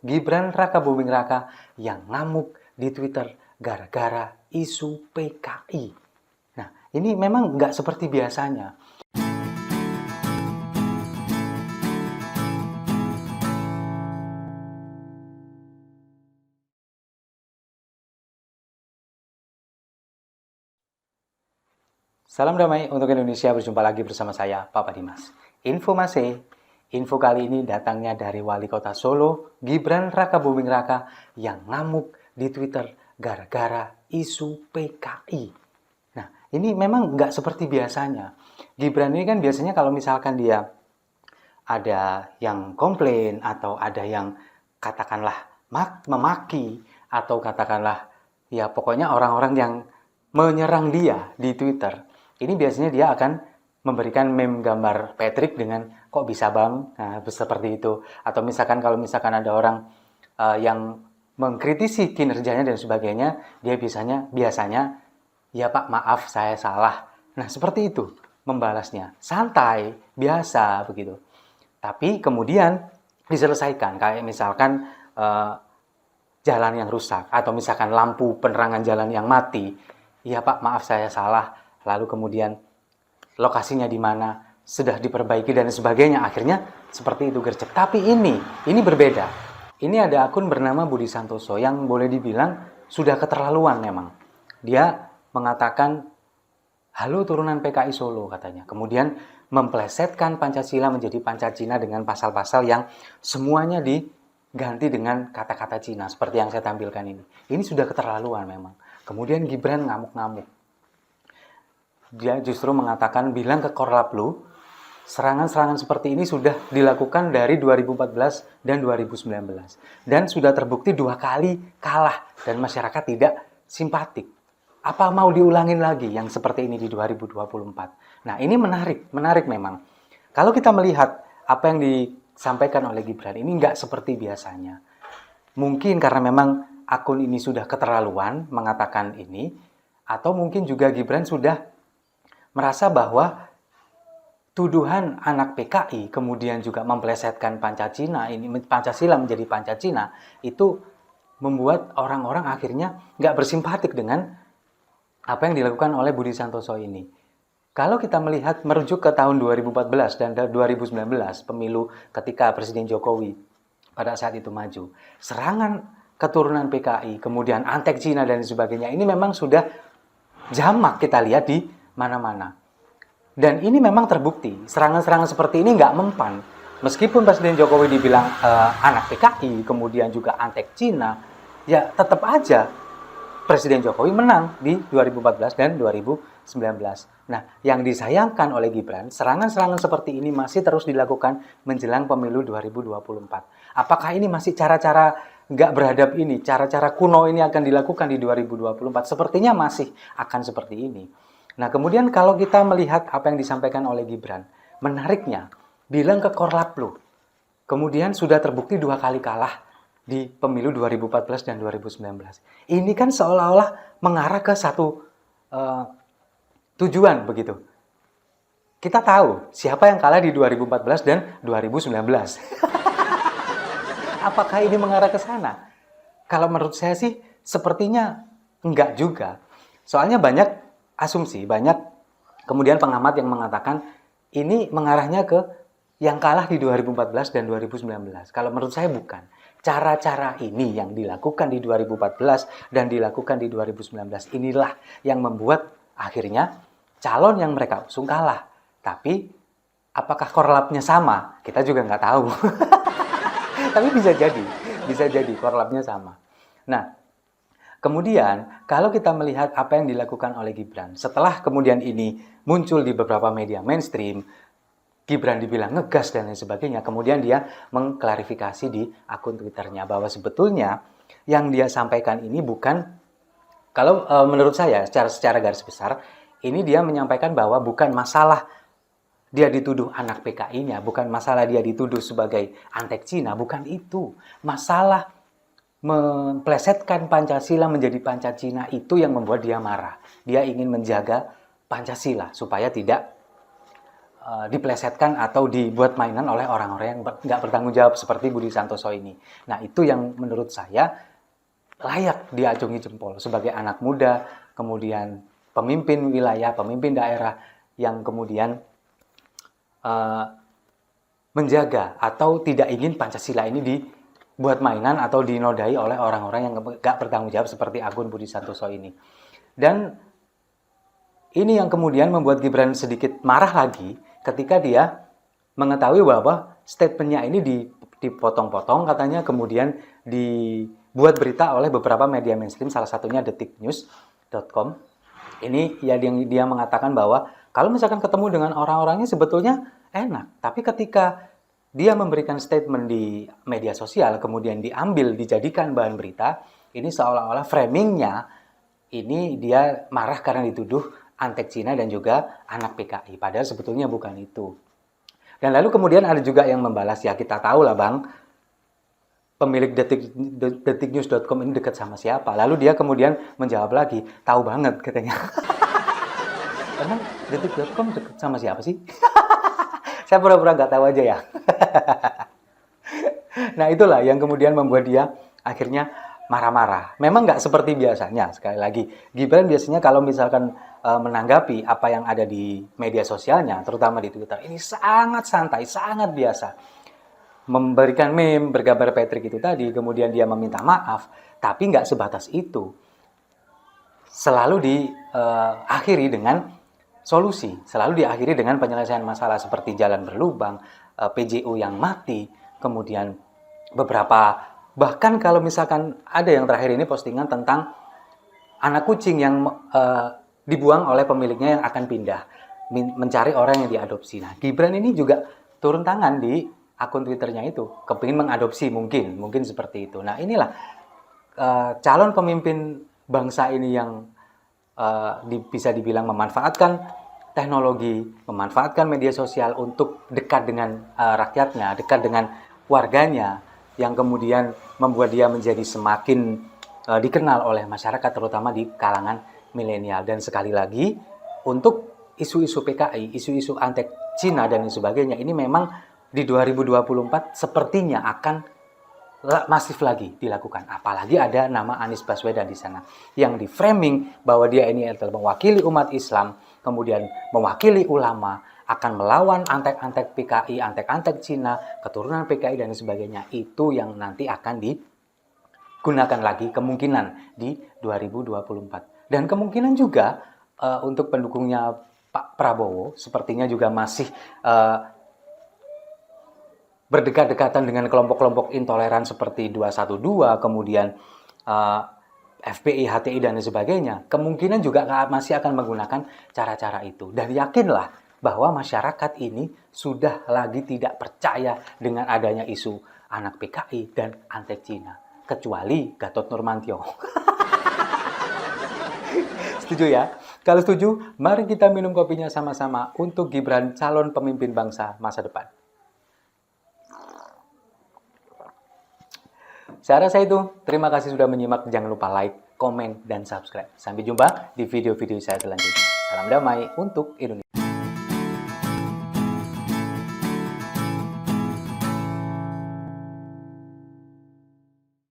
Gibran Rakabuming Raka yang ngamuk di Twitter gara-gara isu PKI. Nah, ini memang nggak seperti biasanya. Salam damai untuk Indonesia, berjumpa lagi bersama saya, Papa Dimas. Info kali ini datangnya dari Wali Kota Solo, Gibran Rakabuming Raka yang ngamuk di Twitter gara-gara isu PKI. Nah, ini memang nggak seperti biasanya. Gibran ini kan biasanya kalau misalkan dia ada yang komplain atau ada yang katakanlah memaki atau katakanlah ya pokoknya orang-orang yang menyerang dia di Twitter. Ini biasanya dia akan memberikan meme gambar Patrick dengan kok bisa bang, nah, seperti itu. Atau misalkan kalau misalkan ada orang yang mengkritisi kinerjanya dan sebagainya, dia biasanya ya Pak maaf saya salah. Nah seperti itu membalasnya, santai, biasa begitu. Tapi kemudian diselesaikan, kayak misalkan jalan yang rusak atau misalkan lampu penerangan jalan yang mati. Iya Pak, maaf saya salah. Lalu kemudian lokasinya di mana sudah diperbaiki dan sebagainya. Akhirnya seperti itu gercep. Tapi ini berbeda. Ini ada akun bernama Budi Santoso yang boleh dibilang sudah keterlaluan memang. Dia mengatakan, halo turunan PKI Solo katanya. Kemudian memplesetkan Pancasila menjadi Pancacina dengan pasal-pasal yang semuanya diganti dengan kata-kata Cina seperti yang saya tampilkan ini. Ini sudah keterlaluan memang. Kemudian Gibran ngamuk-ngamuk. Dia justru mengatakan, bilang ke Korlaplu, serangan-serangan seperti ini sudah dilakukan dari 2014 dan 2019. Dan sudah terbukti 2 kali kalah dan masyarakat tidak simpatik. Apa mau diulangin lagi yang seperti ini di 2024? Nah, ini menarik memang. Kalau kita melihat apa yang disampaikan oleh Gibran, ini nggak seperti biasanya. Mungkin karena memang akun ini sudah keterlaluan mengatakan ini, atau mungkin juga Gibran sudah merasa bahwa tuduhan anak PKI kemudian juga memplesetkan Pancasila menjadi Pancacina itu membuat orang-orang akhirnya nggak bersimpatik dengan apa yang dilakukan oleh Budi Santoso ini. Kalau kita melihat merujuk ke tahun 2014 dan 2019 pemilu ketika Presiden Jokowi pada saat itu maju, serangan keturunan PKI kemudian antek Cina dan sebagainya ini memang sudah jamak kita lihat di mana-mana. Dan ini memang terbukti, serangan-serangan seperti ini nggak mempan. Meskipun Presiden Jokowi dibilang anak PKI, kemudian juga antek Cina, ya tetap aja Presiden Jokowi menang di 2014 dan 2019. Nah, yang disayangkan oleh Gibran, serangan-serangan seperti ini masih terus dilakukan menjelang pemilu 2024. Apakah ini masih cara-cara nggak beradab ini, cara-cara kuno ini akan dilakukan di 2024? Sepertinya masih akan seperti ini. Nah, kemudian kalau kita melihat apa yang disampaikan oleh Gibran, menariknya, bilang ke Korlaplu, kemudian sudah terbukti 2 kali kalah di pemilu 2014 dan 2019. Ini kan seolah-olah mengarah ke satu tujuan begitu. Kita tahu siapa yang kalah di 2014 dan 2019. Apakah ini mengarah ke sana? Kalau menurut saya sih sepertinya enggak juga. Soalnya banyak asumsi, banyak kemudian pengamat yang mengatakan ini mengarahnya ke yang kalah di 2014 dan 2019. Kalau menurut saya bukan. Cara-cara ini yang dilakukan di 2014 dan dilakukan di 2019 inilah yang membuat akhirnya calon yang mereka usung kalah. Tapi apakah korlapnya sama? Kita juga nggak tahu. Tapi bisa jadi korlapnya sama. Nah, kemudian, kalau kita melihat apa yang dilakukan oleh Gibran, setelah kemudian ini muncul di beberapa media mainstream, Gibran dibilang ngegas dan lain sebagainya, kemudian dia mengklarifikasi di akun Twitternya bahwa sebetulnya yang dia sampaikan ini bukan, kalau menurut saya secara garis besar, ini dia menyampaikan bahwa bukan masalah dia dituduh anak PKI-nya, bukan masalah dia dituduh sebagai antek Cina, bukan itu. Masalah memplesetkan Pancasila menjadi Pancacina itu yang membuat dia marah. Dia ingin menjaga Pancasila supaya tidak diplesetkan atau dibuat mainan oleh orang-orang yang nggak bertanggung jawab seperti Budi Santoso ini. Nah, itu yang menurut saya layak diacungi jempol sebagai anak muda, kemudian pemimpin wilayah, pemimpin daerah yang kemudian menjaga atau tidak ingin Pancasila ini dibuat mainan atau dinodai oleh orang-orang yang nggak bertanggung jawab seperti akun Budi Santoso ini. Dan ini yang kemudian membuat Gibran sedikit marah lagi ketika dia mengetahui bahwa statementnya ini dipotong-potong katanya, kemudian dibuat berita oleh beberapa media mainstream, salah satunya detiknews.com. Ini ya yang dia mengatakan bahwa kalau misalkan ketemu dengan orang-orangnya sebetulnya enak, tapi ketika dia memberikan statement di media sosial kemudian diambil dijadikan bahan berita, ini seolah-olah framingnya ini dia marah karena dituduh antek Cina dan juga anak PKI, padahal sebetulnya bukan itu. Dan lalu kemudian ada juga yang membalas, ya kita tahu lah Bang, pemilik detiknews.com ini dekat sama siapa. Lalu dia kemudian menjawab lagi, tahu banget katanya. Emang detik.com dekat sama siapa sih? Saya pura-pura nggak tahu aja ya. Nah itulah yang kemudian membuat dia akhirnya marah-marah. Memang nggak seperti biasanya, sekali lagi. Gibran biasanya kalau misalkan menanggapi apa yang ada di media sosialnya, terutama di Twitter, ini sangat santai, sangat biasa. Memberikan meme, bergambar Patrick itu tadi, kemudian dia meminta maaf, tapi nggak sebatas itu. Selalu diakhiri dengan solusi, selalu diakhiri dengan penyelesaian masalah seperti jalan berlubang, PJU yang mati, kemudian beberapa, bahkan kalau misalkan ada yang terakhir ini postingan tentang anak kucing yang dibuang oleh pemiliknya yang akan pindah, mencari orang yang diadopsi. Nah, Gibran ini juga turun tangan di akun Twitternya itu, kepingin mengadopsi mungkin seperti itu. Nah, inilah calon pemimpin bangsa ini yang bisa dibilang memanfaatkan teknologi, memanfaatkan media sosial untuk dekat dengan rakyatnya, dekat dengan warganya, yang kemudian membuat dia menjadi semakin dikenal oleh masyarakat, terutama di kalangan milenial. Dan sekali lagi, untuk isu-isu PKI, isu-isu antek Cina dan sebagainya, ini memang di 2024 sepertinya akan masif lagi dilakukan. Apalagi ada nama Anies Baswedan di sana yang di framing bahwa dia ini adalah mewakili umat Islam, kemudian mewakili ulama, akan melawan antek-antek PKI, antek-antek Cina, keturunan PKI dan sebagainya. Itu yang nanti akan digunakan lagi kemungkinan di 2024. Dan kemungkinan juga untuk pendukungnya Pak Prabowo sepertinya juga masih berdekat-dekatan dengan kelompok-kelompok intoleran seperti 212, kemudian FPI, HTI, dan sebagainya. Kemungkinan juga masih akan menggunakan cara-cara itu. Dan yakinlah bahwa masyarakat ini sudah lagi tidak percaya dengan adanya isu anak PKI dan antek Cina. Kecuali Gatot Nurmantio. Setuju ya? Kalau setuju, mari kita minum kopinya sama-sama untuk Gibran calon pemimpin bangsa masa depan. Saya rasa itu. Terima kasih sudah menyimak. Jangan lupa like, komen, dan subscribe. Sampai jumpa di video-video saya selanjutnya. Salam damai untuk Indonesia.